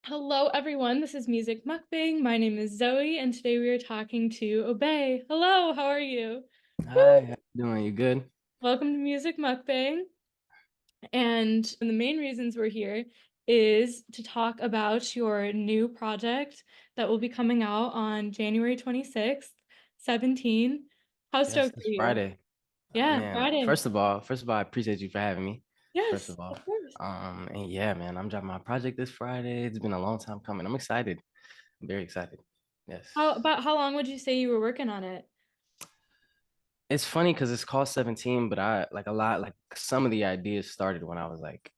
Hello, everyone. This is Music Mukbang. My name is Zoe, and today we are talking to Obai. Hello, how are you? Hi, how Woo! you doing? You good? Welcome to Music Mukbang. And the main reasons we're here is to talk about your new project that will be coming out on January 26th, 17. How Yes, stoked this are you? Friday. Yeah, Man, Friday. first of all, I appreciate you for having me. First Yes, of all. of course. And yeah, man, I'm dropping my project this Friday. It's been a long time coming. I'm excited. I'm very excited. Yes. How long would you say you were working on it? It's funny because it's called 17, but I like a lot, like some of the ideas started when I was like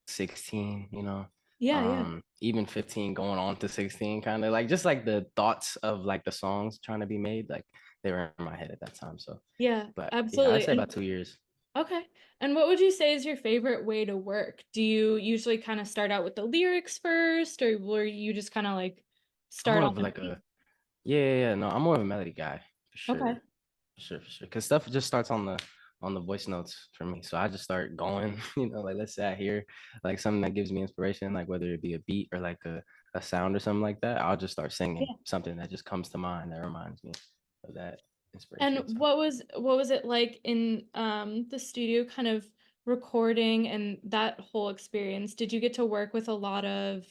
16, Yeah, yeah. even 15 going on to 16, kind of like just like the thoughts of like the songs trying to be made, like they were in my head at that time. So, Yeah, but yeah, I'd absolutely. say And about 2 years. okay. And what would you say is your favorite way to work? Do you usually kind of start out with the lyrics first, or will you just kind of like I'm start more on of the like beat? a yeah, no, I'm more of a melody guy for Okay. sure, for sure. Because stuff just starts on the voice notes for me. So I just start going, like let's say I hear like something that gives me inspiration, like whether it be a beat or like a sound or something like that, I'll just start singing Yeah. something that just comes to mind that reminds me of that And inspiration. So what was it like in the studio kind of recording and that whole experience? Did you get to work with a lot of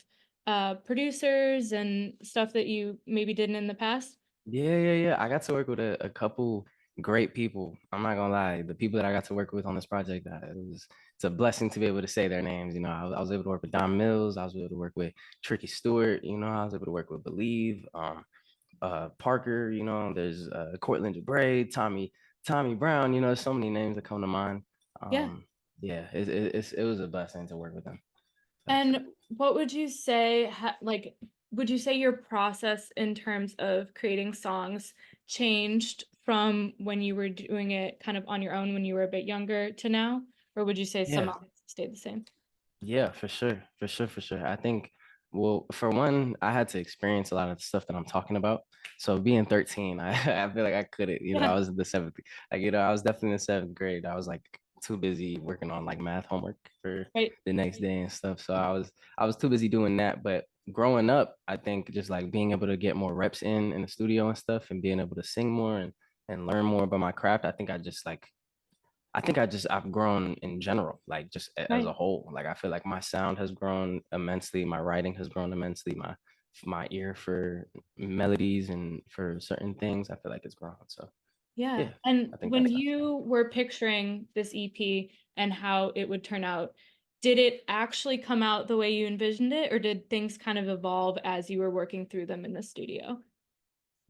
producers and stuff that you maybe didn't in the past? yeah. I got to work with a couple great people. I'm not gonna lie. The people that I got to work with on this project, it's a blessing to be able to say their names. I was able to work with Don Mills. I was able to work with Tricky Stewart. I was able to work with Believe, Parker. There's Cortland Jabray, Tommy Brown. There's so many names that come to mind. Yeah. Yeah, it was a blessing to work with them. Facts. And what would you say, would you say your process in terms of creating songs changed from when you were doing it kind of on your own when you were a bit younger to now? Or would you say some Yeah, elements stayed the same? Yeah, for sure. I think, well, for one, I had to experience a lot of the stuff that I'm talking about. So being 13, I feel like I couldn't, I Yeah, was in the seventh, like, I was definitely in the seventh grade. I was like too busy working on like math homework for right. the next day and stuff. So I was too busy doing that. But growing up, I think just like being able to get more reps in the studio and stuff and being able to sing more and learn more about my craft, I've grown in general, like just as a Right. whole. Like I feel like my sound has grown immensely, my writing has grown immensely, my ear for melodies and for certain things, I feel like it's grown. So Yeah. yeah, And I think when that's that. you were picturing this EP and how it would turn out, did it actually come out the way you envisioned it, or did things kind of evolve as you were working through them in the studio?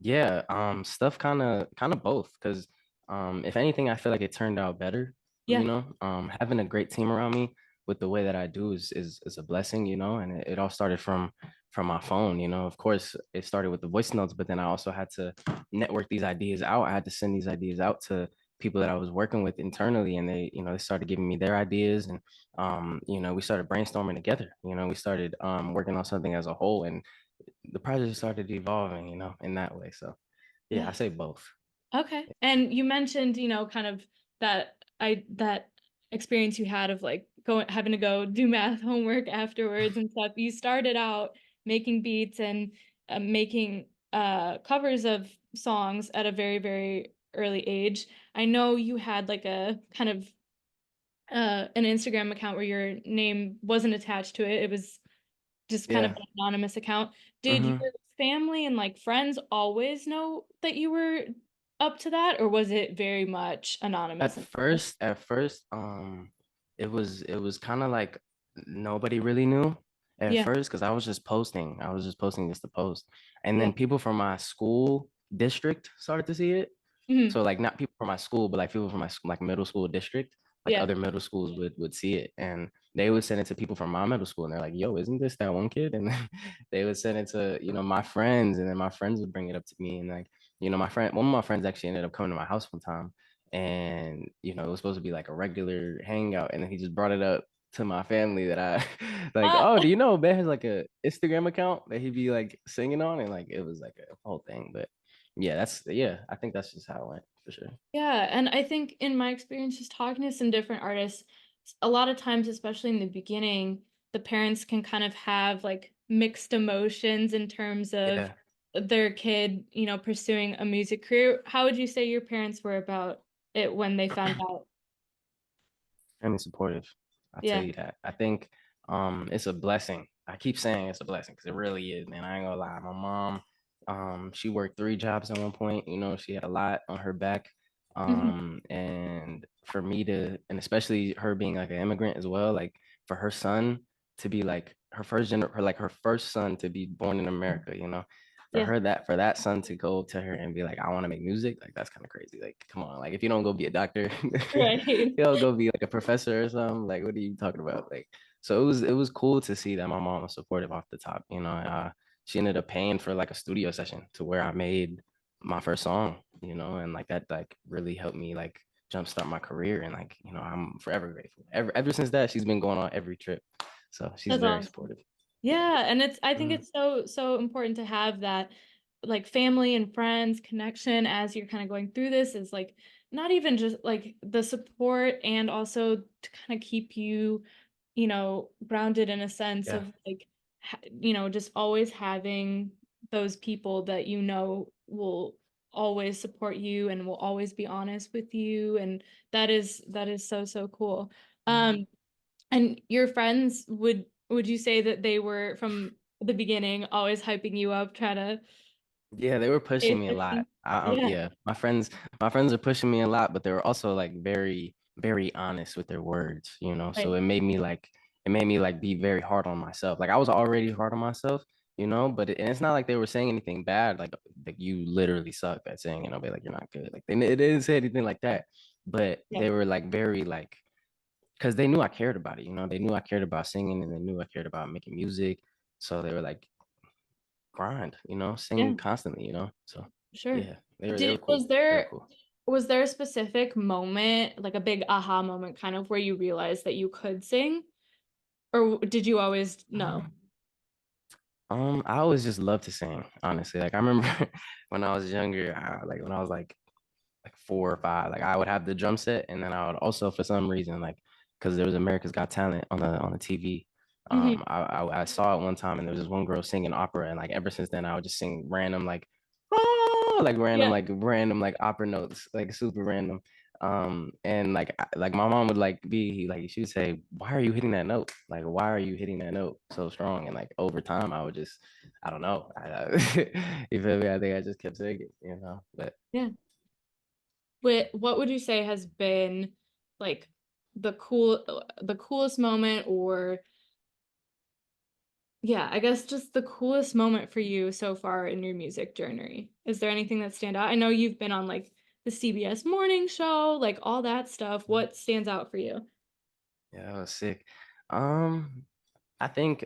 Yeah, stuff kind of both, because if anything, I feel like it turned out better. Yeah. Having a great team around me with the way that I do is a blessing, and it all started from my phone. Of course, it started with the voice notes, but then I also had to network these ideas out. I had to send these ideas out to people that I was working with internally, and they started giving me their ideas, and we started brainstorming together. We started working on something as a whole, and the project started evolving, in that way. So yeah, I Yeah. say both. Okay. And you mentioned, kind of that experience you had of like going having to go do math homework afterwards and stuff. You started out making beats and making covers of songs at a very, very early age. I know you had like a kind of an Instagram account where your name wasn't attached to it. It was just kind of Yeah. an anonymous account. Did your hmm family and like friends always know that you were up to that, or was it very much At anonymous? first, it was kind of like nobody really knew at Yeah. first because I was just posting. I was just posting just to post, and Yeah. then people from my school district started to see it. Mhm. So like not people from my school, but like people from my like middle school district, like Yeah. other middle schools would see it, and they would send it to people from my middle school, and they're like, "Yo, isn't this that one kid?" And then they would send it to my friends, and then my friends would bring it up to me, and like one of my friends actually ended up coming to my house one time, and it was supposed to be like a regular hangout, and then he just brought it up to my family that I like, Ah, oh, do you know Ben has like a Instagram account that he'd be like singing on, and like it was like a whole thing, but. Yeah, I think that's just how it went for sure. yeah, and I think in my experience just talking to some different artists, a lot of times, especially in the beginning, the parents can kind of have like mixed emotions in terms of Yeah. their kid, pursuing a music career. How would you say your parents were about it when they found out? Extremely supportive. I'll tell Yeah. you that. I think it's a blessing. I keep saying it's a blessing because it really is, man. I ain't gonna lie. My mom, she worked 3 jobs at one point. You know, she had a lot on her back. Hmm. And for me to, and especially her being like an immigrant as well, like for her son to be like her first son to be born in America, you know, Yeah. for that son to go to her and be like, I want to make music, like that's kind of crazy. Like, come on, like if you don't go be a doctor, Right. he'll go be like a professor or something. Like, what are you talking about? Like, so it was cool to see that my mom was supportive off the top. You know, she ended up paying for like a studio session to where I made my first song. You know, and like that like really helped me like jumpstart my career. And like, you know, I'm forever grateful. Ever since that, she's been going on every trip. So she's That's very awesome. supportive. Yeah. Yeah, and I think Mhm. it's so important to have that like family and friends connection as you're kind of going through this is like not even just like the support and also to kind of keep you, grounded in a sense Yeah. of like just always having those people that will always support you and will always be honest with you, and that is so cool. Mhm. And your friends, would you say that they were from the beginning always hyping you up, trying to Yeah, they were pay pushing me a lot. attention? Yeah, Yeah, my friends are pushing me a lot, but they were also like very, very honest with their words, you know. So right. it made me like be very hard on myself. Like I was already hard on myself, you know, and it's not like they were saying anything bad, like you literally suck at singing, you know, be like you're not good. Like they didn't say anything like that, but Yeah, they were like very like because they knew I cared about it, you know. They knew I cared about singing and they knew I cared about making music. So they were like, grind, you know, yeah, sing constantly, you know. So sure. yeah, they were Did cool. They were cool. was there a specific moment, like a big aha moment, kind of where you realized that you could sing, or did you always know? Um, I always just loved to sing, honestly. Like I remember when I was younger, like when I was like 4 or 5. Like I would have the drum set, and then I would also, for some reason, like because there was America's Got Talent on the TV. Hmm. I saw it one time, and there was this one girl singing opera, and like ever since then, I would just sing random like oh, Yeah, like random like opera notes, like super random. And like like my mom would like be like she would say, "Why are you hitting that note? Like why are you hitting that note so strong?" And like over time, I would just I don't know. You feel me? I think I just kept singing, you know. But yeah. What would you say has been like the coolest moment, or yeah, I guess just the coolest moment for you so far in your music journey? Is there anything that stand out? I know you've been on like the CBS morning show, like all that stuff. What stands out for you? yeah, that was sick. Um, I think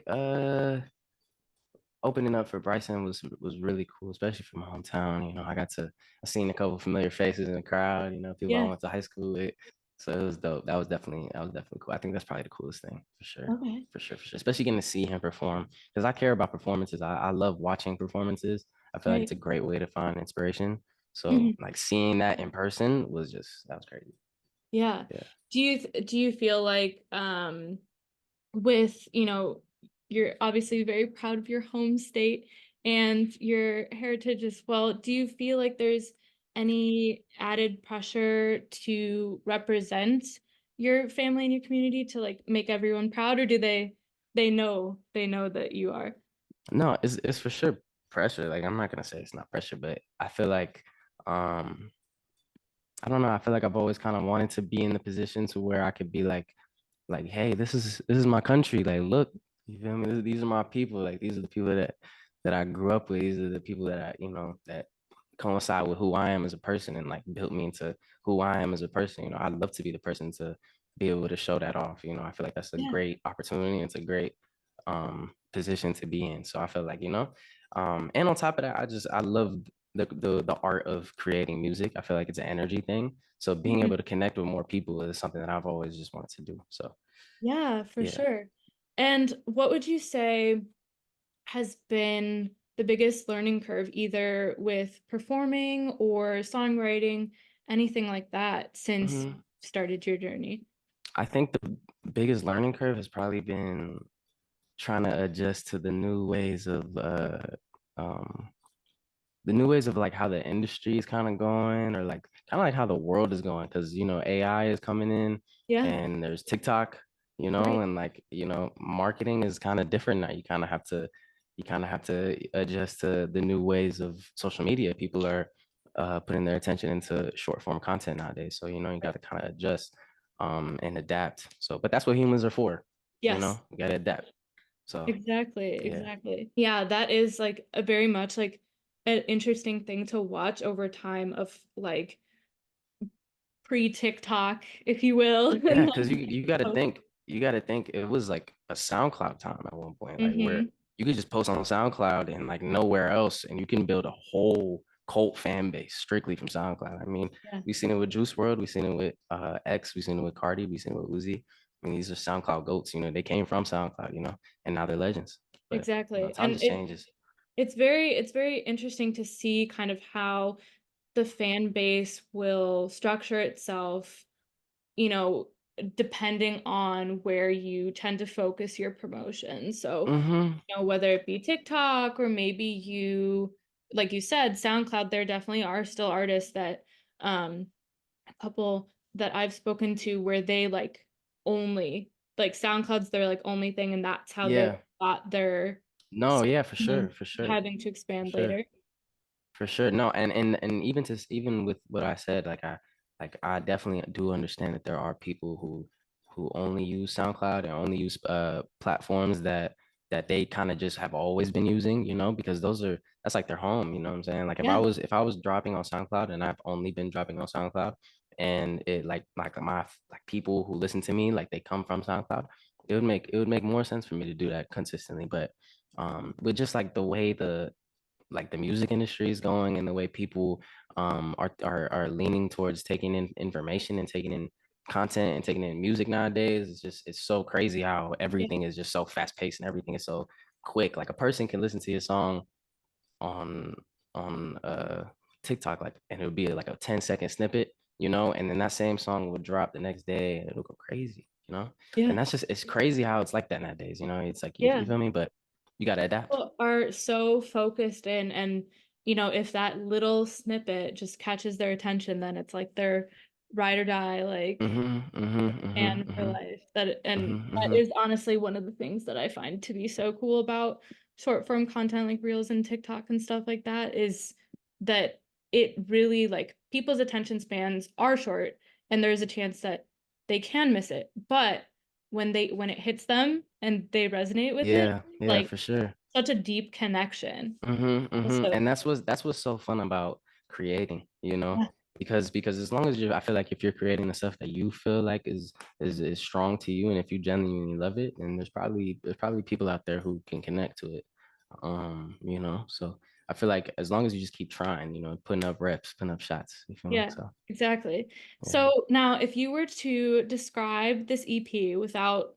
opening up for Bryson was really cool, especially for my hometown. You know, I seen a couple familiar faces in the crowd, you know, people I Yeah. went to high school with. So it was dope. That was definitely cool. I think that's probably the coolest thing for sure. Okay. For sure, for sure. Especially getting to see him perform. Because I care about performances. I love watching performances. I feel like it's Right. a great way to find inspiration. So Mhm. like seeing that in person was just that was crazy. Yeah. Yeah. Do you feel like with, you're obviously very proud of your home state and your heritage as well. Do you feel like there's any added pressure to represent your family and your community to like make everyone proud, or do they know that you are? No, it's for sure pressure. Like I'm not gonna say it's not pressure, but I feel like um I don't know. I feel like I've always kind of wanted to be in the position to where I could be like, hey, this is my country. Like, look, you feel me? These are my people. Like, these are the people that I grew up with. These are the people that I, you know, that coincide with who I am as a person and like built me into who I am as a person. You know, I'd love to be the person to be able to show that off. You know, I feel like that's a Yeah. great opportunity. It's a great position to be in. So I feel like, you know, and on top of that, I love the art of creating music. I feel like it's an energy thing. So being Mhm. able to connect with more people is something that I've always just wanted to do. So Yeah, for yeah. sure. And what would you say has been the biggest learning curve, either with performing or songwriting, anything like that, since you Mhm. started your journey? I think the biggest learning curve has probably been trying to adjust to um the new ways of like how the industry is kind of going, or like kind of like how the world is going, because AI is coming in, Yeah, and there's TikTok, right. and like marketing is kind of different now. You kind of have to adjust to the new ways of social media. People are putting their attention into short form content nowadays, so you got to kind of adjust and adapt. So, but that's what humans are for. Yes. You got to adapt. So Exactly, yeah. exactly. Yeah, that is like a very much like an interesting thing to watch over time of like pre-TikTok, if you will. Yeah, And because you then you got to think it was like a SoundCloud time at one point, like where hmm you could just post on SoundCloud and like nowhere else, and you can build a whole cult fan base strictly from SoundCloud. I mean, Yeah, we've seen it with Juice World, we've seen it with X, we've seen it with Cardi, we've seen it with Uzi. I mean, these are SoundCloud goats. They came from SoundCloud, and now they're legends. But exactly. time And just changes. it's very interesting to see kind of how the fan base will structure itself, you know, depending on where you tend to focus your promotion. So, Mm-hmm. whether it be TikTok or maybe like you said, SoundCloud, there definitely are still artists that, a couple that I've spoken to where they like only, like SoundCloud's their like only thing, and that's how they Yeah. got their, No, yeah, for and sure, then for sure, having to for expand sure. later. For sure. No, and even with what I said, like I definitely do understand that there are people who only use SoundCloud and only use platforms that they kind of just have always been using, because that's like their home, you know what I'm saying? Like if I Yeah, was if I was dropping on SoundCloud and I've only been dropping on SoundCloud, and it like my like people who listen to me, like they come from SoundCloud, it would make more sense for me to do that consistently. But with just like the way the music industry is going, and the way people are leaning towards taking in information and taking in content and taking in music nowadays. It's so crazy how yeah, everything is just so fast paced and everything is so quick. Like a person can listen to your song on on TikTok, like, and it would be like a 10-second snippet, and then that same song would drop the next day and it'll go crazy. yeah, And it's crazy how it's like that nowadays. It's like you yeah. feel me, but you gotta adapt. People are so focused in, and if that little snippet just catches their attention, then it's like they're ride or die, like Mm-hmm, mm-hmm, fan mm-hmm, for mm-hmm. life. And Mm-hmm, that mm-hmm. is honestly one of the things that I find to be so cool about short form content like Reels and TikTok and stuff like that, is that it really, like, people's attention spans are short, and there's a chance that they can miss it. But when it hits them and they resonate with it, Yeah, yeah, like for sure. such a deep connection. Mm-hmm. So And that's what's so fun about creating, yeah, because as long as I feel like if you're creating the stuff that you feel like is strong to you, and if you genuinely love it, then there's probably people out there who can connect to it. So I feel like as long as you just keep trying, putting up reps, putting up shots, you feel me? yeah, So exactly. yeah. So now if you were to describe this EP without,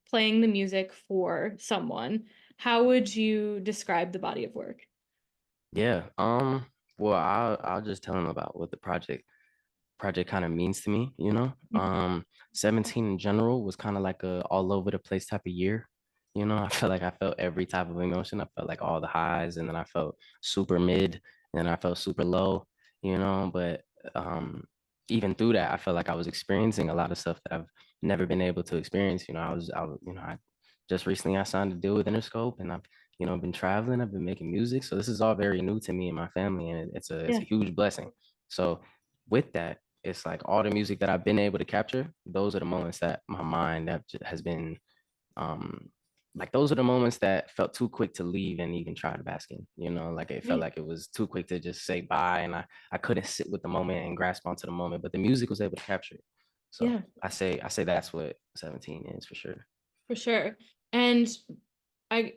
playing the music for someone, how would you describe the body of work? Yeah. Well, I'll just tell them about what the project kind of means to me. 17 in general was kind of like a all over the place type of year. I felt like I felt every type of emotion. I felt like all the highs, and then I felt super mid, and then I felt super low. But um even through that, I felt like I was experiencing a lot of stuff that I've never been able to experience. I just recently I signed a deal with Interscope, and I've been traveling, I've been making music. So this is all very new to me and my family, and it's a Yeah, huge blessing. So with that, it's like all the music that I've been able to capture, those are the moments that my mind has been um like those are the moments that felt too quick to leave and even try to bask in. Like it felt right. like it was too quick to just say bye, and I couldn't sit with the moment and grasp onto the moment, but the music was able to capture it. So Yeah, I say that's what 17 is for sure. for sure. And I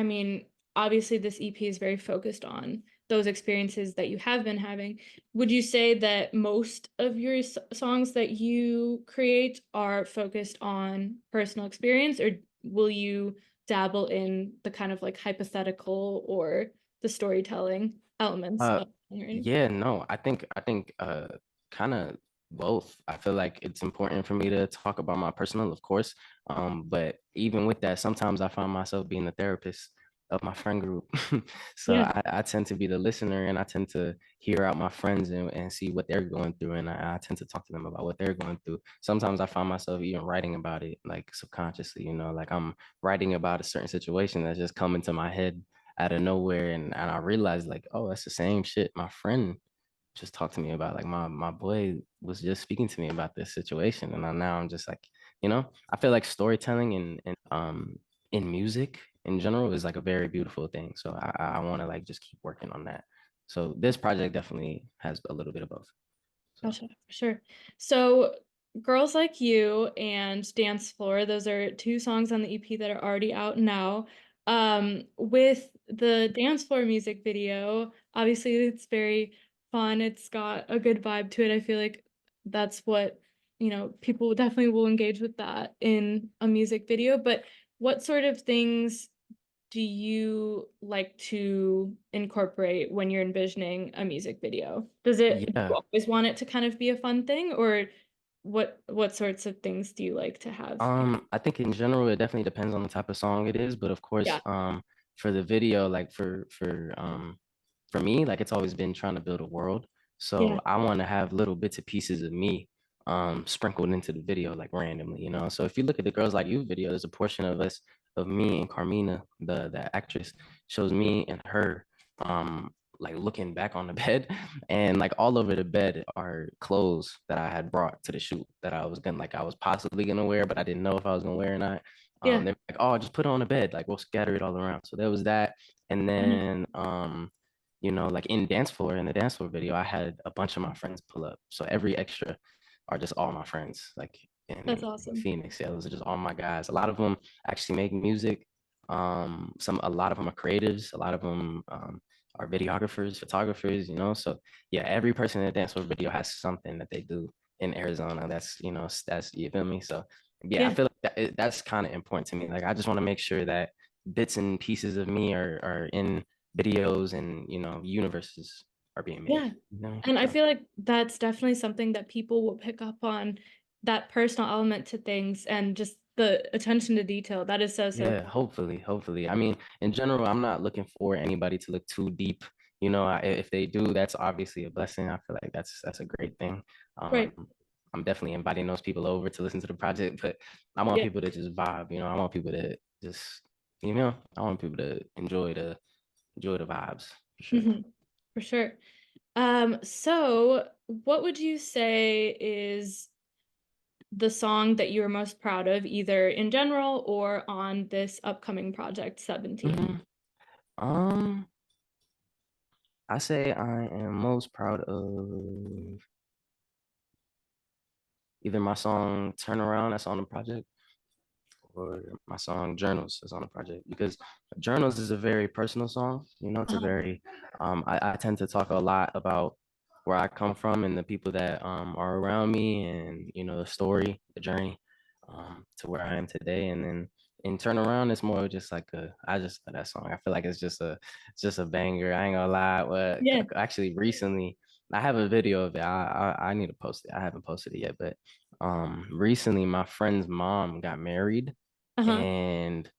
mean, obviously this EP is very focused on those experiences that you have been having. Would you say that most of your songs that you create are focused on personal experience, or will you dabble in the kind of like hypothetical or the storytelling elements Uh, of songwriting? yeah, no, I think kind of Both. I feel like it's important for me to talk about my personal, of course. But even with that, sometimes I find myself being the therapist of my friend group. So Yeah, I tend to be the listener and I tend to hear out my friends and see what they're going through. And I tend to talk to them about what they're going through. Sometimes I find myself even writing about it, like subconsciously, like I'm writing about a certain situation that's just come into my head out of nowhere. And I realize like, oh, that's the same shit my friend just talked to me about. Like my boy was just speaking to me about this situation, and now I'm just like, I feel like storytelling and in music in general is like a very beautiful thing. So I want to like just keep working on that. So this project definitely has a little bit of both. So gotcha, for sure. So, Girls Like You and Dance Floor, those are two songs on the EP that are already out now. With the Dance Floor music video, obviously it's very fun. It's got a good vibe to it. I feel like that's what, people definitely will engage with that in a music video. But what sort of things do you like to incorporate when you're envisioning a music video? Do you yeah. always want it to kind of be a fun thing, or what sorts of things do you like to have? I think in general it definitely depends on the type of song it is, but of course, Yeah, for the video, like for me, like it's always been trying to build a world. yeah, So I want to have little bits and pieces of me sprinkled into the video like randomly. So if you look at the Girls Like You video, there's a portion of me and Carmina, the actress, shows me and her like looking back on the bed and like all over the bed are clothes that I had brought to the shoot that I was possibly gonna wear, but I didn't know if I was gonna wear or not. yeah. They're like, oh, just put it on the bed, like we'll scatter it all around. So there was that. And Mhm. then like in the dance floor video, I had a bunch of my friends pull up. So every extra are just all my friends, like That's in awesome. Phoenix. Yeah, those are just all my guys. A lot of them actually make music. A lot of them are creatives. A lot of them are videographers, photographers. So yeah, every person in the dance floor video has something that they do in Arizona. That's you feel me. So yeah, I Yeah, feel like that's kind of important to me. Like I just want to make sure that bits and pieces of me are in videos and universes are being made. yeah. And I So feel like that's definitely something that people will pick up on, that personal element to things and just the attention to detail. That is so yeah, cool. hopefully. I mean, in general, I'm not looking for anybody to look too deep. If they do, that's obviously a blessing. I feel like that's a great thing. Right. I'm definitely inviting those people over to listen to the project, but I want Yeah. people to just vibe. I want people to just, I want people to enjoy the vibes for sure. Hmm. For sure. So what would you say is the song that you are most proud of, either in general or on this upcoming project, 17? hmm Um, I say I am most proud of either my song "Turn Around" that's on the project or my song Journals is on the project because Journals is a very personal song. It's a Uh-huh. very I tend to talk a lot about where I come from and the people that are around me and the story, the journey to where I am today. And then in Turn Around, it's more just like I just love that song. I feel like it's just a banger. I ain't gonna lie. Well, Yeah. actually recently I have a video of it. I need to post it. I haven't posted it yet, but recently my friend's mom got married Uh-huh. and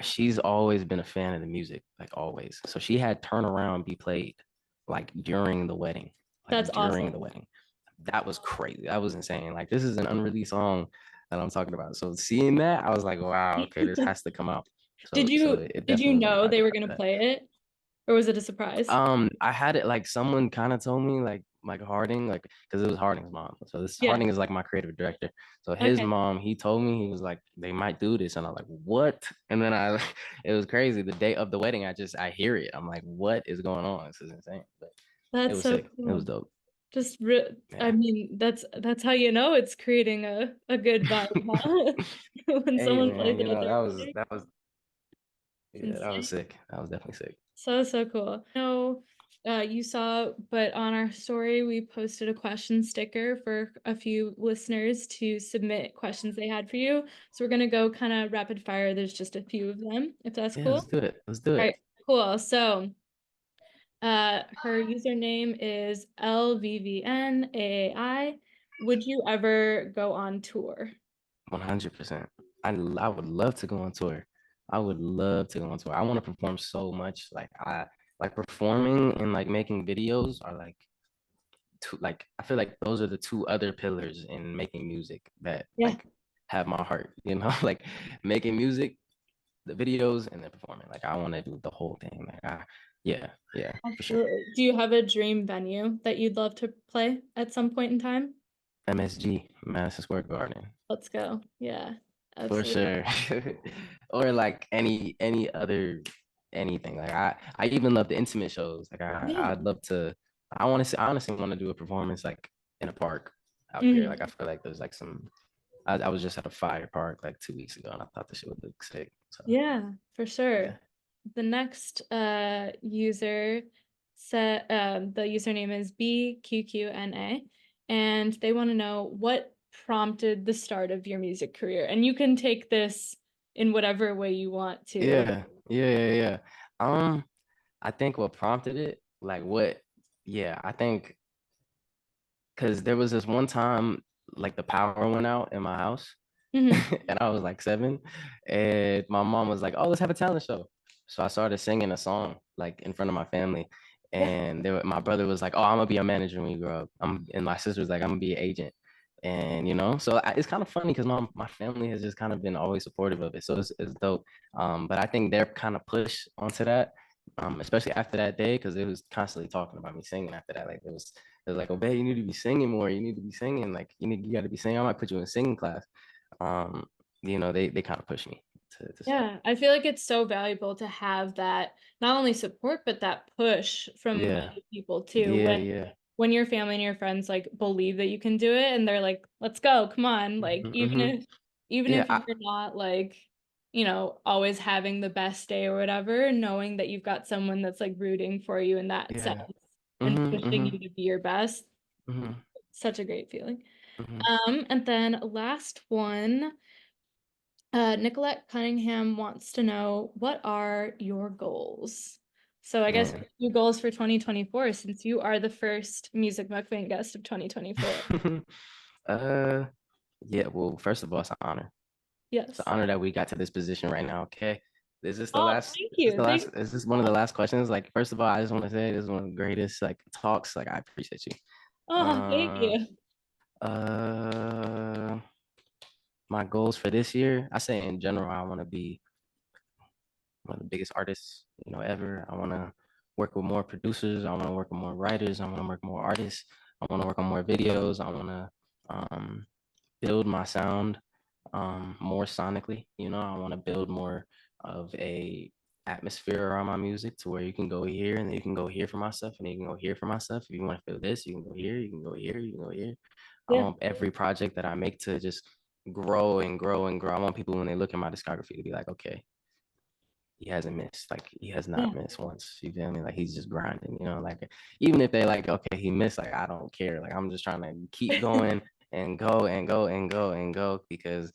she's always been a fan of the music, like always. So she had Turn Around be played like during the wedding, That's like during the awesome. wedding. That was crazy. That was insane. Like this is an unreleased song that I'm talking about. So seeing that, I was like, wow, okay, this has to come out. Did So you it did you definitely on the know they project were after gonna that. play it, or was it a surprise? I had it like someone kind of told me like Harding like because it was Harding's mom. So this Yeah. Harding is like my creative director. So his Okay. mom, he told me he was like they might do this, and I'm like what? And then I it was crazy. The day of the wedding, I hear it. I'm like what is going on? This is insane. But it That's was so sick. It was cool. dope. I Yeah. mean, that's how you know it's creating a good vibe, huh? When Hey someone plays man, it at their that was wedding. that was It's yeah that was insane. sick. That was definitely sick. So cool. No, you saw, but on our story, we posted a question sticker for a few listeners to submit questions they had for you. So we're gonna go kind of rapid fire. There's just a few of them, if that's Yeah, let's cool. do it. Let's do All it. right, cool. So, her username is LVVNAAI. would you ever go on tour? 100%. I would love to go on tour. I would love to go on tour. I want to perform so much. Like I like performing and like making videos are like two, like I feel like those are the two other pillars in making music that Yeah, like have my heart, you know, like making music, the videos, and then performing. Like I want to do the whole thing. Yeah, yeah, for sure. absolutely. Do you have a dream venue that you'd love to play at some point in time? MSG, Madison Square Garden. Let's go. Yeah, For absolutely. sure. Or like any other anything. Like I even love the intimate shows. Like Yeah. I'd love to I want to I honestly want to do a performance like in a park out there. Like I Mhm. feel like there's like some I was just at a fire park like 2 weeks ago and I thought the shit would look sick. So Yeah, for sure. yeah. The next user set the username is BQQNA, and they want to know what prompted the start of your music career. And you can take this in whatever way you want to. Yeah. I think what prompted it, like what, yeah, I think because there was this one time like the power went out in my house Hmm. and I was like 7 and my mom was like, "Oh, let's have a talent show." So I started singing a song like in front of my family Yeah. and my brother was like, "Oh, I'm gonna be a manager when you grow up." And my sister was like, "I'm gonna be an agent." And so it's kind of funny because my family has just kind of been always supportive of it. So it's dope. But I think they're kind of pushed onto that. Especially after that day, because it was constantly talking about me singing after that. Like it was like, "Oh, babe, you need to be singing more. You need to be singing. Like you got to be singing. I might put you in singing class." Um, they kind of push me to start. Yeah, I feel like it's so valuable to have that not only support but that push from Yeah, other people too. yeah. When your family and your friends like believe that you can do it and they're like, "Let's go, come on." Like Hmm. even Yeah, if you're not like, always having the best day or whatever, knowing that you've got someone that's like rooting for you in that sense yeah. and Hmm. pushing you to be your best, Hmm. such a great feeling. Hmm. And then last one. Nicolette Cunningham wants to know what are your goals? So I guess Man. your goals for 2024 since you are the first music mukbang guest of 2024. uh, yeah. Well, first of all, it's an honor. It's an Yes. honor that we got to this position right now. Okay. Is this the Oh, last? thank Is this you. the Thank last? you. Is this one of the last questions? Like, first of all, I just want to say this is one of the greatest like talks. Like, I appreciate you. Oh, thank Uh, you. uh, my goals for this year, I say in general, I want to be one of the biggest artists, ever. I want to work with more producers. I want to work with more writers. I want to work with more artists. I want to work on more videos. I want to build my sound more sonically. I want to build more of a atmosphere around my music to where you can go here and then you can go here for my stuff and then you can go here for my stuff. If you want to feel this, you can go here, you can go here, you can go here. I Yeah. want every project that I make to just grow and grow and grow. I want people when they look at my discography to be like, okay, he hasn't missed. Like he has Yeah. not missed once. You feel me? Like he's just grinding, like even if they like, okay, he missed, like I don't care. Like I'm just trying to keep going and go and go and go and go because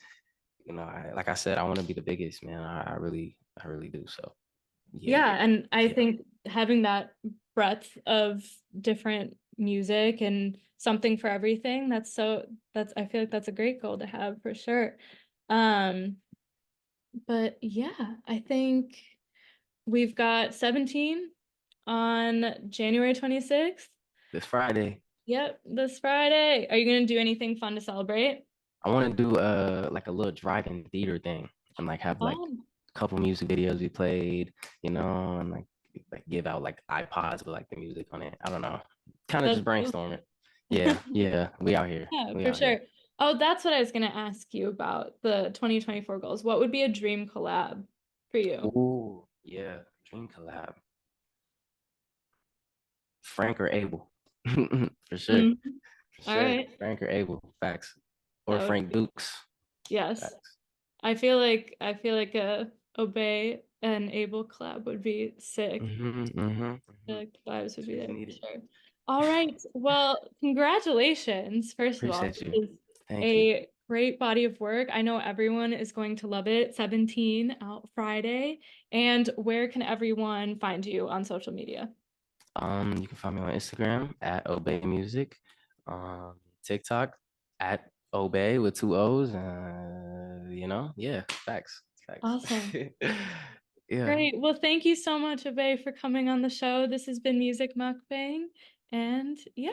like I said, I want to be the biggest, man. I really do. So yeah, Yeah, and I yeah. think having that breadth of different music and something for everything, that's I feel like that's a great goal to have for sure. Um, but yeah, I think we've got 17 on January 26th. This Friday, Yep, this Friday. Are you gonna do anything fun to celebrate? I want to do like a little drive-in theater thing and like have like Um, a couple music videos we played, and like give out like iPods with like the music on it. I don't know. Kind of that's just cool. brainstorming. Yeah. We out here. Yeah, We for out here. sure. Oh, that's what I was gonna ask you about the 2024 goals. What would be a dream collab for you? Ooh, yeah. Dream collab. Frank or Abel. For sure. Mm, For all sure. right. Frank or Abel. Facts. Or That would Frank Dukes. yes. Facts. I feel like a Obey and Able collab would be sick. Mm-hmm. The vibes would be Shit's there for needed. sure. All right. Well, congratulations. First of all, Appreciate you. this is Thank you. a great body of work. I know everyone is going to love it. 17 out Friday. And where can everyone find you on social media? You can find me on Instagram at Obey Music, TikTok. At Obey with two O's. Yeah, facts, facts. Awesome. Yeah. Great. Well, thank you so much, Obai, for coming on the show. This has been Music Mukbang. And yeah.